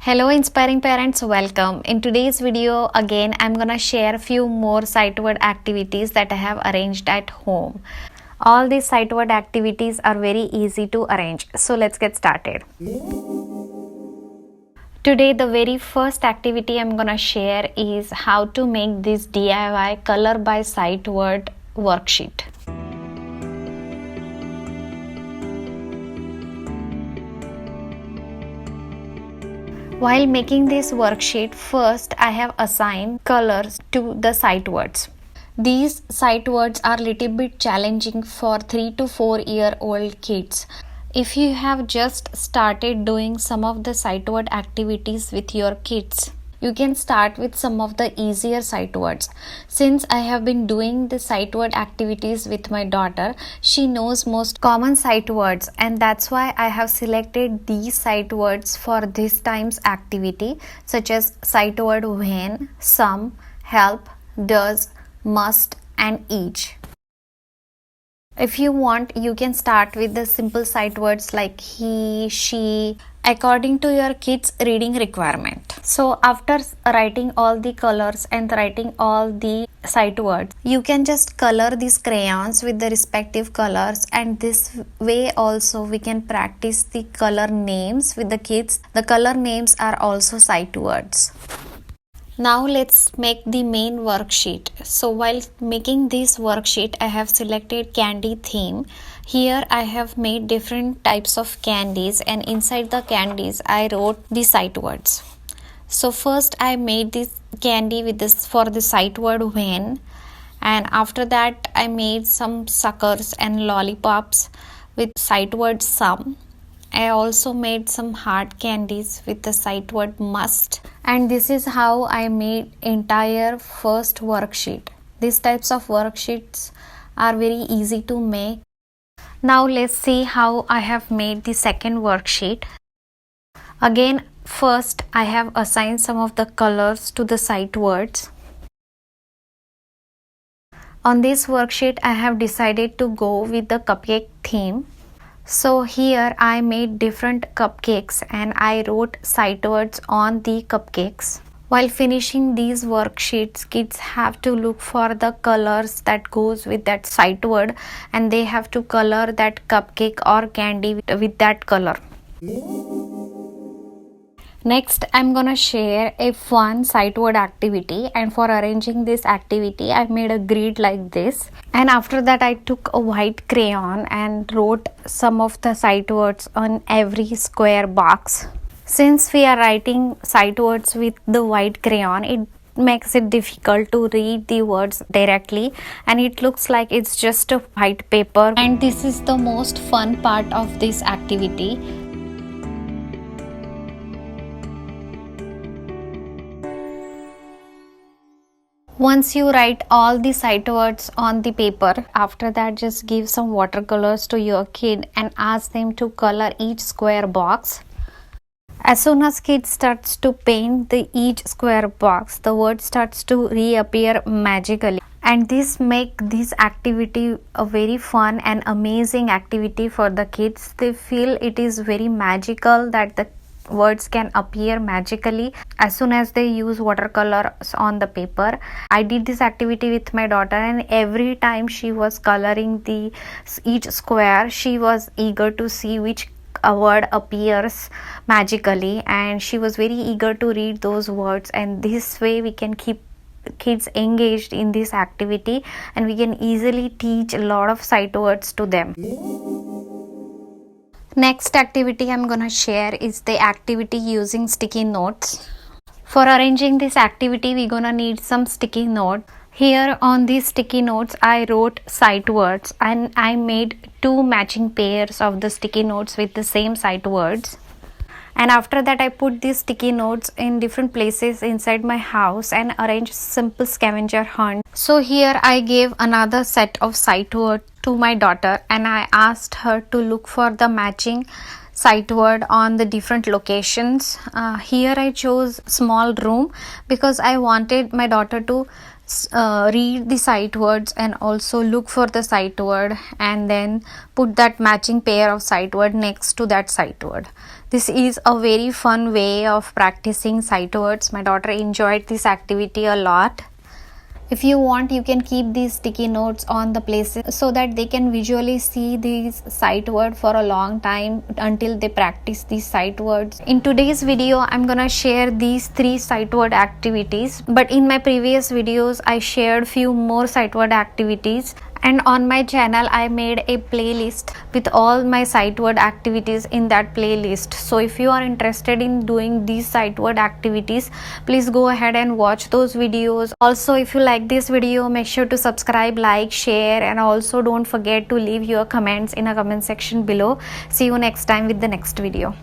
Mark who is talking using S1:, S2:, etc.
S1: Hello inspiring parents, welcome. In today's video again I'm gonna share a few more sight word activities that I have arranged at home. All these sight word activities are very easy to arrange. So let's get started. Today the very first activity I'm gonna share is how to make this DIY color by sight word worksheet. While making this worksheet, first I have assigned colors to the sight words. These sight words are little bit challenging for 3 to 4 year old kids. If you have just started doing some of the sight word activities with your kids, you can start with some of the easier sight words. Since I have been doing the sight word activities with my daughter, she knows most common sight words, and that's why I have selected these sight words for this time's activity, such as sight word when, some, help, does, must, and each. If you want, you can start with the simple sight words like he, she, according to your kids' reading requirement. So after writing all the colors and writing all the sight words, you can just color these crayons with the respective colors, and this way also we can practice the color names with the kids. The color names are also sight words. Now let's make the main worksheet. So while making this worksheet, I have selected candy theme. Here I have made different types of candies, and inside the candies I wrote the sight words. So first I made this candy with this for the sight word when, and after that I made some suckers and lollipops with sight word some. I also made some hard candies with the sight word must, and this is how I made entire first worksheet. These types of worksheets are very easy to make. Now let's see how I have made the second worksheet. Again, first I have assigned some of the colors to the sight words. On this worksheet I have decided to go with the cupcake theme. So here I made different cupcakes and I wrote sight words on the cupcakes. While finishing these worksheets, kids have to look for the colors that goes with that sight word, and they have to color that cupcake or candy with that color. Next, I'm gonna share a fun sight word activity, and for arranging this activity, I made a grid like this. And after that, I took a white crayon and wrote some of the sight words on every square box. Since we are writing sight words with the white crayon, it makes it difficult to read the words directly, and it looks like it's just a white paper. And this is the most fun part of this activity. Once you write all the sight words on the paper, after that just give some watercolors to your kid and ask them to color each square box. As soon as kid starts to paint each square box, the word starts to reappear magically. And this make this activity a very fun and amazing activity for the kids. They feel it is very magical that the words can appear magically as soon as they use watercolors on the paper. I did this activity with my daughter, and every time she was coloring each square, she was eager to see which a word appears magically, and she was very eager to read those words. And this way we can keep kids engaged in this activity, and we can easily teach a lot of sight words to them. Next activity I'm gonna share is the activity using sticky notes. For arranging this activity, we're gonna need some sticky notes. Here on these sticky notes, I wrote sight words, and I made 2 matching pairs of the sticky notes with the same sight words. And after that, I put these sticky notes in different places inside my house and arranged simple scavenger hunt. So here I gave another set of sight words to my daughter, and I asked her to look for the matching sight word on the different locations. Here I chose small room because I wanted my daughter to read the sight words and also look for the sight word, and then put that matching pair of sight word next to that sight word. This is a very fun way of practicing sight words. My daughter enjoyed this activity a lot. If you want, you can keep these sticky notes on the places so that they can visually see these sight word for a long time until they practice these sight words. In today's video, I'm gonna share these 3 sight word activities, but in my previous videos, I shared few more sight word activities. And on my channel I made a playlist with all my sight word activities in that playlist. So if you are interested in doing these sight word activities, please go ahead and watch those videos. Also, if you like this video, make sure to subscribe, like, share, and also don't forget to leave your comments in a comment section below. See you next time with the next video.